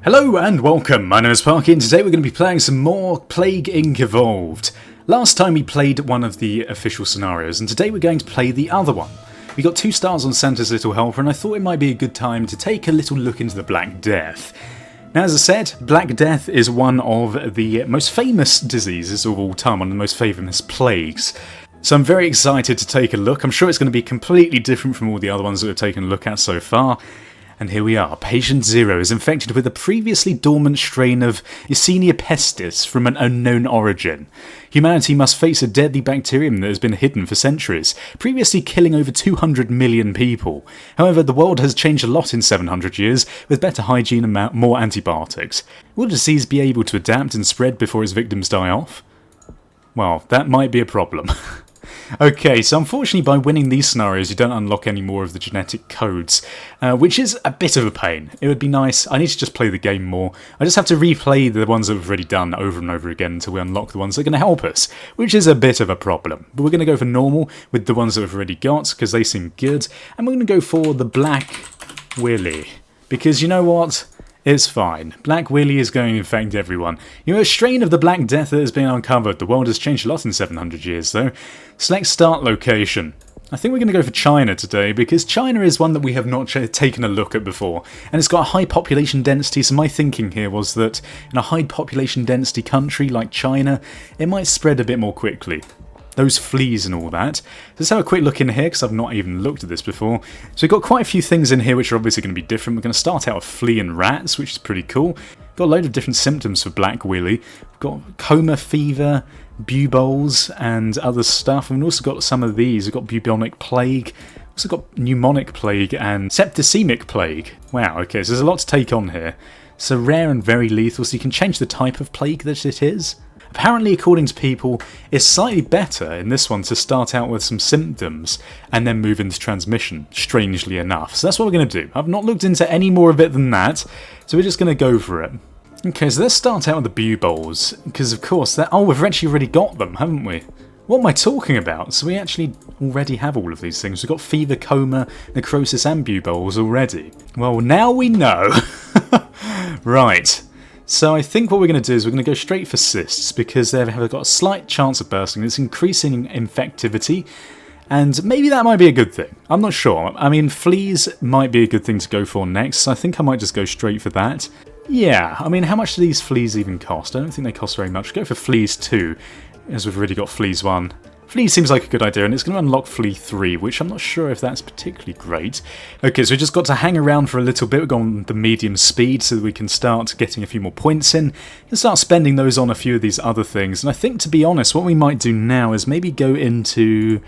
Hello and welcome, my name is Parky and today we're going to be playing some more Plague Inc. Evolved. Last time we played one of the official scenarios and today we're going to play the other one. We got 2 stars on Santa's Little Helper and I thought it might be a good time to take a little look into the Black Death. Now as I said, Black Death is one of the most famous diseases of all time, one of the most famous plagues. So I'm very excited to take a look. I'm sure it's going to be completely different from all the other ones that we've taken a look at so far. And here we are. Patient Zero is infected with a previously dormant strain of Yersinia pestis from an unknown origin. Humanity must face a deadly bacterium that has been hidden for centuries, previously killing over 200 million people. However, the world has changed a lot in 700 years, with better hygiene and more antibiotics. Will the disease be able to adapt and spread before its victims die off? Well, that might be a problem. Okay, so unfortunately by winning these scenarios you don't unlock any more of the genetic codes, which is a bit of a pain. It would be nice. I need to just play the game more. I just have to replay the ones that we've already done over and over again until we unlock the ones that are going to help us, which is a bit of a problem. But we're going to go for normal with the ones that we've already got because they seem good, and we're going to go for the Black Willy, because you know what? It's fine. Black Willy is going to infect everyone. You know, a strain of the Black Death that has been uncovered. The world has changed a lot in 700 years, though. Select start location. I think we're going to go for China today, because China is one that we have not taken a look at before. And it's got a high population density, so my thinking here was that in a high population density country like China, it might spread a bit more quickly. Those fleas and all that. Let's have a quick look in here, because I've not even looked at this before. So we've got quite a few things in here which are obviously going to be different. We're going to start out with flea and rats, which is pretty cool. We've got a load of different symptoms for Black Willy. We've got coma, fever, buboles, and other stuff. And we've also got some of these. We've got bubonic plague. We've also got pneumonic plague and septicemic plague. Wow, okay, so there's a lot to take on here. So rare and very lethal, so you can change the type of plague that it is. Apparently, according to people, it's slightly better in this one to start out with some symptoms and then move into transmission, strangely enough. So that's what we're going to do. I've not looked into any more of it than that, so we're just going to go for it. Okay, so let's start out with the buboles, because of course, we've actually already got them, haven't we? What am I talking about? So we actually already have all of these things. We've got fever, coma, necrosis and buboles already. Well, now we know. Right. So I think what we're going to do is we're going to go straight for cysts because they have got a slight chance of bursting. It's increasing infectivity, and maybe that might be a good thing. I'm not sure. I mean, fleas might be a good thing to go for next, so I think I might just go straight for that. Yeah, I mean, how much do these fleas even cost? I don't think they cost very much. Go for fleas 2, as we've already got fleas 1. Flea seems like a good idea, and it's going to unlock Flea 3, which I'm not sure if that's particularly great. Okay, so we just got to hang around for a little bit. We've got on the medium speed so that we can start getting a few more points in and start spending those on a few of these other things. And I think, to be honest, what we might do now is maybe go into,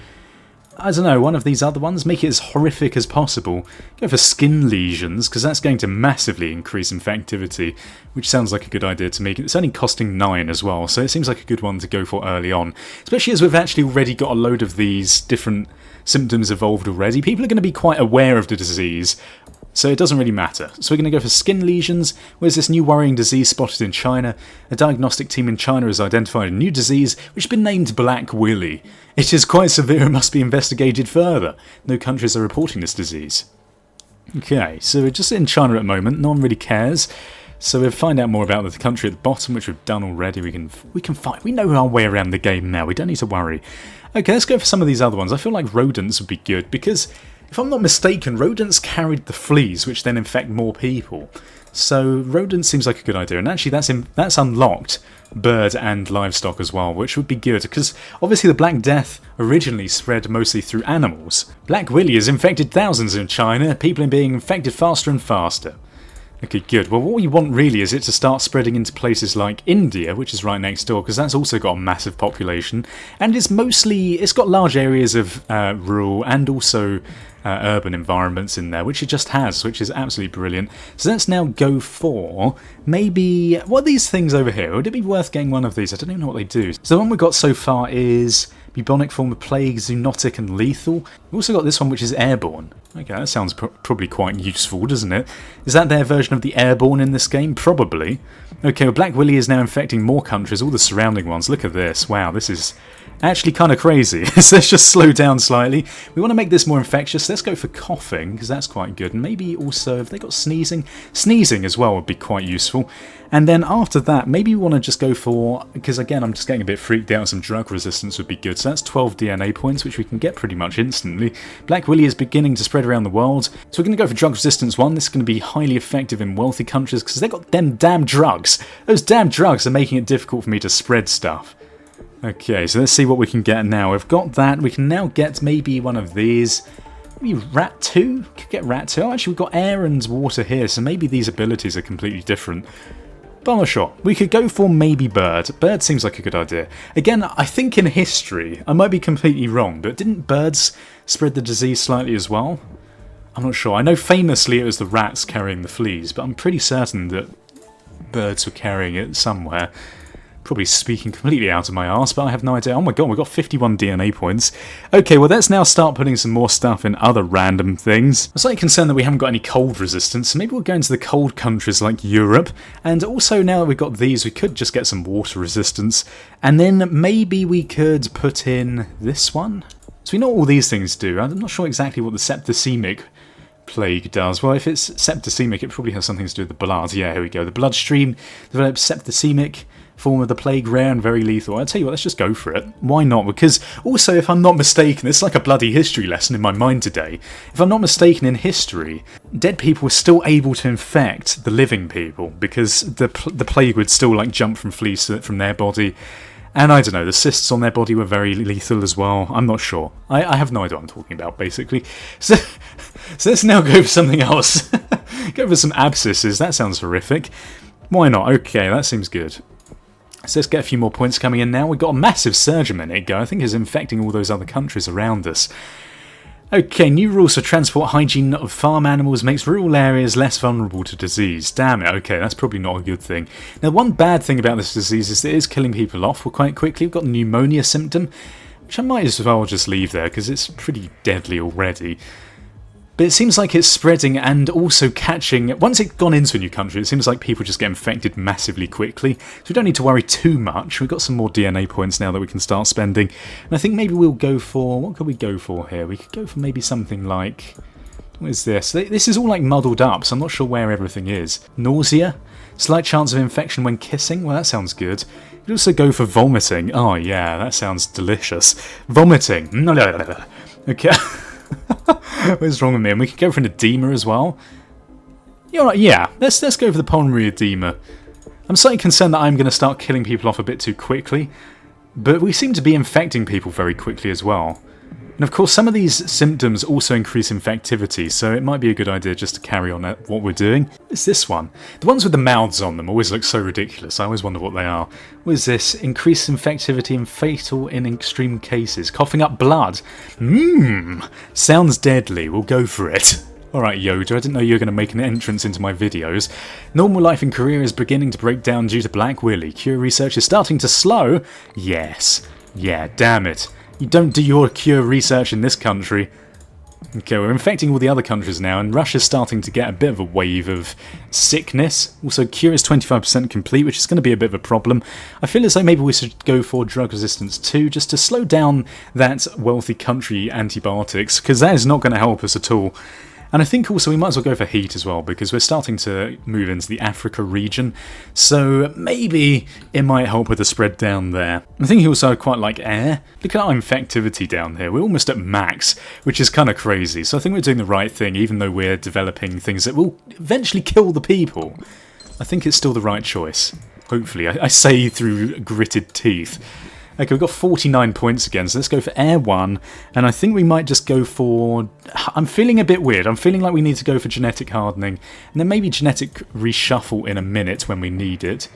I don't know, one of these other ones, make it as horrific as possible. Go for skin lesions, because that's going to massively increase infectivity, which sounds like a good idea to me. It's only costing 9 as well, so it seems like a good one to go for early on. Especially as we've actually already got a load of these different symptoms evolved already. People are going to be quite aware of the disease, so it doesn't really matter. So we're going to go for skin lesions. Where's this new worrying disease spotted in China? A diagnostic team in China has identified a new disease which has been named Black Willy. It is quite severe and must be investigated further. No countries are reporting this disease. Okay, so we're just in China at the moment. No one really cares. So we'll find out more about the country at the bottom, which we've done already. We can find. We know our way around the game now. We don't need to worry. Okay, let's go for some of these other ones. I feel like rodents would be good because, if I'm not mistaken, rodents carried the fleas, which then infect more people. So rodents seems like a good idea, and actually that's unlocked bird and livestock as well, which would be good because obviously the Black Death originally spread mostly through animals. Black Willy has infected thousands in China. People are being infected faster and faster. Okay, good. Well, what we want really is it to start spreading into places like India, which is right next door, because that's also got a massive population, and it's got large areas of rural and also urban environments in there, which it just has, which is absolutely brilliant. So let's now go for maybe, what are these things over here? Would it be worth getting one of these? I don't even know what they do. So the one we've got so far is Bubonic form of plague, zoonotic and lethal. We've also got this one which is airborne. Okay, that sounds probably quite useful, doesn't it? Is that their version of the airborne in this game? Probably. Okay, well, Black Willy is now infecting more countries, all the surrounding ones. Look at this. Wow, this is actually kind of crazy. So let's just slow down slightly. We want to make this more infectious. Let's go for coughing, because that's quite good. And maybe also, have they got sneezing? Sneezing as well would be quite useful. And then after that, maybe we want to just go for, because again, I'm just getting a bit freaked out, some drug resistance would be good. So that's 12 DNA points, which we can get pretty much instantly. Black Willy is beginning to spread around the world. So we're going to go for drug resistance 1. This is going to be highly effective in wealthy countries, because they've got them damn drugs. Those damn drugs are making it difficult for me to spread stuff. Okay, so let's see what we can get now. We've got that. We can now get maybe one of these. Maybe Rat 2? Could get Rat 2. Oh, actually, we've got air and water here, so maybe these abilities are completely different. But I'm not sure. We could go for maybe Bird. Bird seems like a good idea. Again, I think in history, I might be completely wrong, but didn't birds spread the disease slightly as well? I'm not sure. I know famously it was the rats carrying the fleas, but I'm pretty certain that birds were carrying it somewhere. Probably speaking completely out of my arse, but I have no idea. Oh my god, we've got 51 DNA points. Okay, well let's now start putting some more stuff in other random things. I'm slightly concerned that we haven't got any cold resistance, so maybe we'll go into the cold countries like Europe. And also now that we've got these, we could just get some water resistance. And then maybe we could put in this one. So we know what all these things do. I'm not sure exactly what the septicemic plague does. Well, if it's septicemic, it probably has something to do with the blood. Yeah, here we go. The bloodstream develops septicemic form of the plague, rare and very lethal. I'll tell you what, let's just go for it. Why not? Because also, if I'm not mistaken, it's like a bloody history lesson in my mind today. If I'm not mistaken, in history, dead people were still able to infect the living people because the plague would still like jump from fleas from their body. And I don't know, the cysts on their body were very lethal as well. I'm not sure. I have no idea what I'm talking about, basically. So let's now go for something else. Go for some abscesses. That sounds horrific. Why not? Okay, that seems good. So let's get a few more points coming in now. We've got a massive surge a minute ago. I think it's infecting all those other countries around us. Okay, new rules for transport hygiene of farm animals makes rural areas less vulnerable to disease. Damn it, okay, that's probably not a good thing. Now, one bad thing about this disease is that it is killing people off quite quickly. We've got a pneumonia symptom, which I might as well just leave there because it's pretty deadly already. But it seems like it's spreading and also catching. Once it's gone into a new country, it seems like people just get infected massively quickly. So we don't need to worry too much. We've got some more DNA points now that we can start spending. And I think maybe we'll go for... What could we go for here? We could go for maybe something like... What is this? This is all like muddled up, so I'm not sure where everything is. Nausea? Slight chance of infection when kissing? Well, that sounds good. You could also go for vomiting. Oh, yeah, that sounds delicious. Vomiting. Okay. What's wrong with me? And we could go for an edema as well. Yeah, let's go for the pulmonary edema. I'm slightly concerned that I'm going to start killing people off a bit too quickly, but we seem to be infecting people very quickly as well. And of course, some of these symptoms also increase infectivity, so it might be a good idea just to carry on at what we're doing. It's this one. The ones with the mouths on them always look so ridiculous. I always wonder what they are. What is this? Increased infectivity and fatal in extreme cases. Coughing up blood. Sounds deadly. We'll go for it. Alright, Yoda, I didn't know you were going to make an entrance into my videos. Normal life and career is beginning to break down due to Black Willy. Cure research is starting to slow. Yes. Yeah, damn it. You don't do your cure research in this country. Okay, we're infecting all the other countries now, and Russia's starting to get a bit of a wave of sickness. Also, cure is 25% complete, which is going to be a bit of a problem. I feel as though maybe we should go for drug resistance 2, just to slow down that wealthy country antibiotics, because that is not going to help us at all. And I think also we might as well go for heat as well, because we're starting to move into the Africa region, so maybe it might help with the spread down there. I think also I quite like air. Look at our infectivity down here. We're almost at max, which is kind of crazy. So I think we're doing the right thing, even though we're developing things that will eventually kill the people. I think it's still the right choice. Hopefully. I say through gritted teeth. Okay, we've got 49 points again, so let's go for Air 1, and I think we might just go for... I'm feeling a bit weird. I'm feeling like we need to go for genetic hardening, and then maybe genetic reshuffle in a minute when we need it.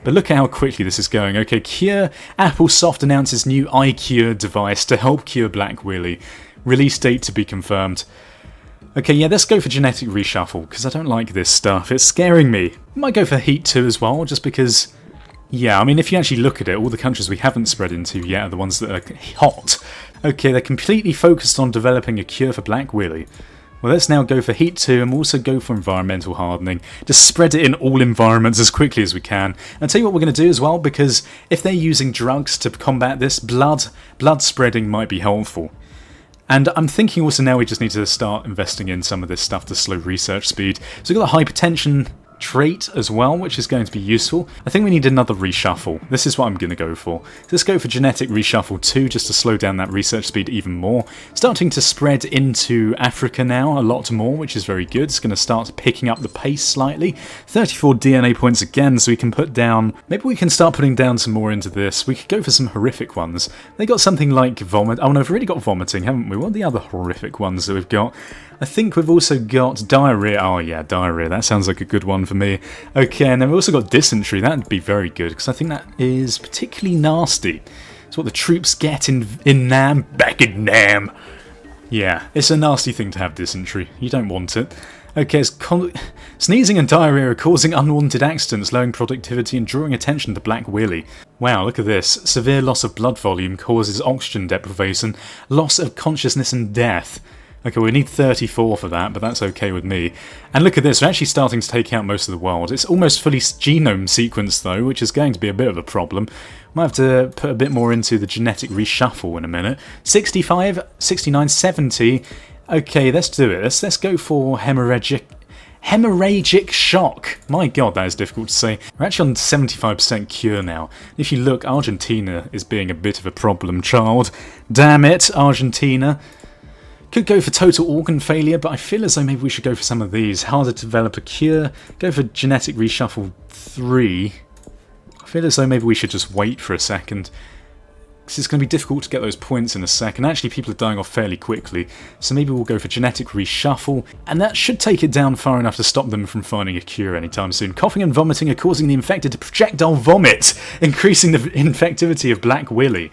But look at how quickly this is going. Okay, Cure. Applesoft announces new iCure device to help cure Black Willy. Release date to be confirmed. Okay, yeah, let's go for genetic reshuffle, because I don't like this stuff. It's scaring me. Might go for Heat 2 as well, just because... Yeah, I mean, if you actually look at it, all the countries we haven't spread into yet are the ones that are hot. Okay, they're completely focused on developing a cure for Black Willy. Well, let's now go for Heat 2 and we'll also go for environmental hardening. Just spread it in all environments as quickly as we can. And I'll tell you what we're going to do as well, because if they're using drugs to combat this, blood spreading might be helpful. And I'm thinking also now we just need to start investing in some of this stuff to slow research speed. So we've got a hypertension trait as well, which is going to be useful. I think we need another reshuffle. This is what I'm going to go for. Let's go for genetic reshuffle 2 just to slow down that research speed even more. Starting to spread into Africa now a lot more, which is very good. It's going to start picking up the pace slightly. 34 DNA points again, so we can put down... Maybe we can start putting down some more into this. We could go for some horrific ones. They got something like vomit. Oh no, we've already got vomiting, haven't we? What are the other horrific ones that we've got? I think we've also got diarrhea. Oh yeah, diarrhea. That sounds like a good one for me. Okay, and then we've also got dysentery. That would be very good, because I think that is particularly nasty. It's what the troops get in Nam. Back in Nam. Yeah, it's a nasty thing to have dysentery. You don't want it. Okay, sneezing and diarrhea are causing unwanted accidents, lowering productivity and drawing attention to Black Willy. Wow, look at this. Severe loss of blood volume causes oxygen deprivation, loss of consciousness and death. Okay, we need 34 for that, but that's okay with me. And look at this, we're actually starting to take out most of the world. It's almost fully genome sequenced though, which is going to be a bit of a problem. Might have to put a bit more into the genetic reshuffle in a minute. 65, 69, 70. Okay, let's do it. Let's go for hemorrhagic shock. My god, that is difficult to say. We're actually on 75% cure now. If you look, Argentina is being a bit of a problem child. Damn it, Argentina. Could go for total organ failure, but I feel as though maybe we should go for some of these. Harder to develop a cure. Go for genetic reshuffle 3. I feel as though maybe we should just wait for a second, because it's going to be difficult to get those points in a second. Actually, people are dying off fairly quickly, so maybe we'll go for genetic reshuffle, and that should take it down far enough to stop them from finding a cure anytime soon. Coughing and vomiting are causing the infected to projectile vomit, increasing the infectivity of Black Willy.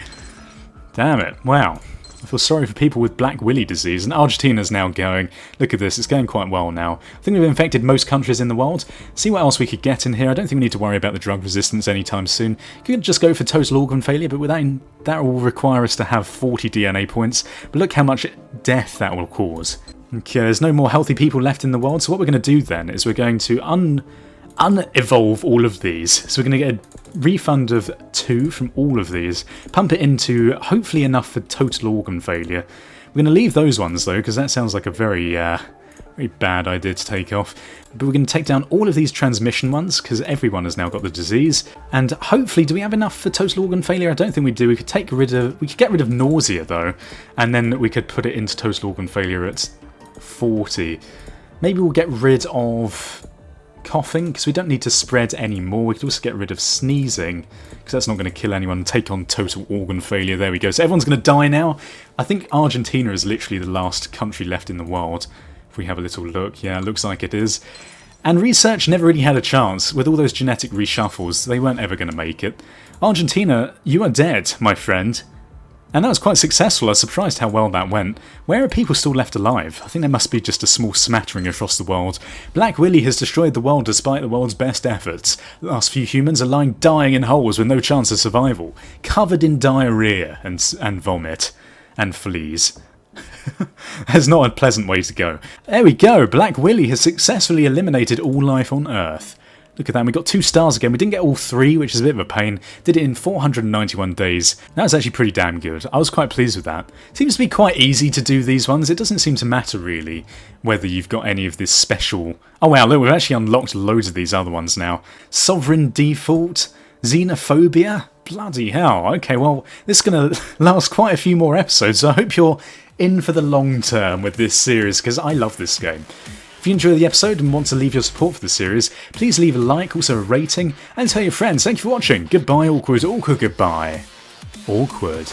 Damn it, wow. I feel sorry for people with Black Willy disease, and Argentina's now going. Look at this, it's going quite well now. I think we've infected most countries in the world. See what else we could get in here. I don't think we need to worry about the drug resistance anytime soon. Could just go for total organ failure, but that will require us to have 40 DNA points. But look how much death that will cause. Okay, there's no more healthy people left in the world, so what we're going to do then is we're going to unevolve all of these. So we're going to get a refund of 2 from all of these, pump it into hopefully enough for total organ failure. We're going to leave those ones though, because that sounds like a very bad idea to take off. But we're going to take down all of these transmission ones, because everyone has now got the disease. And hopefully, do we have enough for total organ failure? I don't think we do. We could get rid of nausea though, and then we could put it into total organ failure at 40. Maybe we'll get rid of coughing, because we don't need to spread any more. We could also get rid of sneezing, because that's not going to kill anyone. Take on total organ failure. There we go. So everyone's going to die now. I think Argentina is literally the last country left in the world. If we have a little look, yeah, it looks like it is. And research never really had a chance. With all those genetic reshuffles, they weren't ever going to make it. Argentina, you are dead, my friend. And that was quite successful. I was surprised how well that went. Where are people still left alive? I think there must be just a small smattering across the world. Black Willy has destroyed the world despite the world's best efforts. The last few humans are lying dying in holes with no chance of survival, covered in diarrhea and vomit and fleas. That's not a pleasant way to go. There we go. Black Willy has successfully eliminated all life on Earth. Look at that, we got 2 stars again. We didn't get all 3, which is a bit of a pain. Did it in 491 days. That was actually pretty damn good. I was quite pleased with that. Seems to be quite easy to do these ones. It doesn't seem to matter, really, whether you've got any of this special... Oh wow, look, we've actually unlocked loads of these other ones now. Sovereign Default, Xenophobia. Bloody hell. Okay, well, this is going to last quite a few more episodes, so I hope you're in for the long term with this series, because I love this game. If you enjoyed the episode and want to leave your support for the series, please leave a like, also a rating, and tell your friends. Thank you for watching. Goodbye, awkward, awkward, goodbye. Awkward.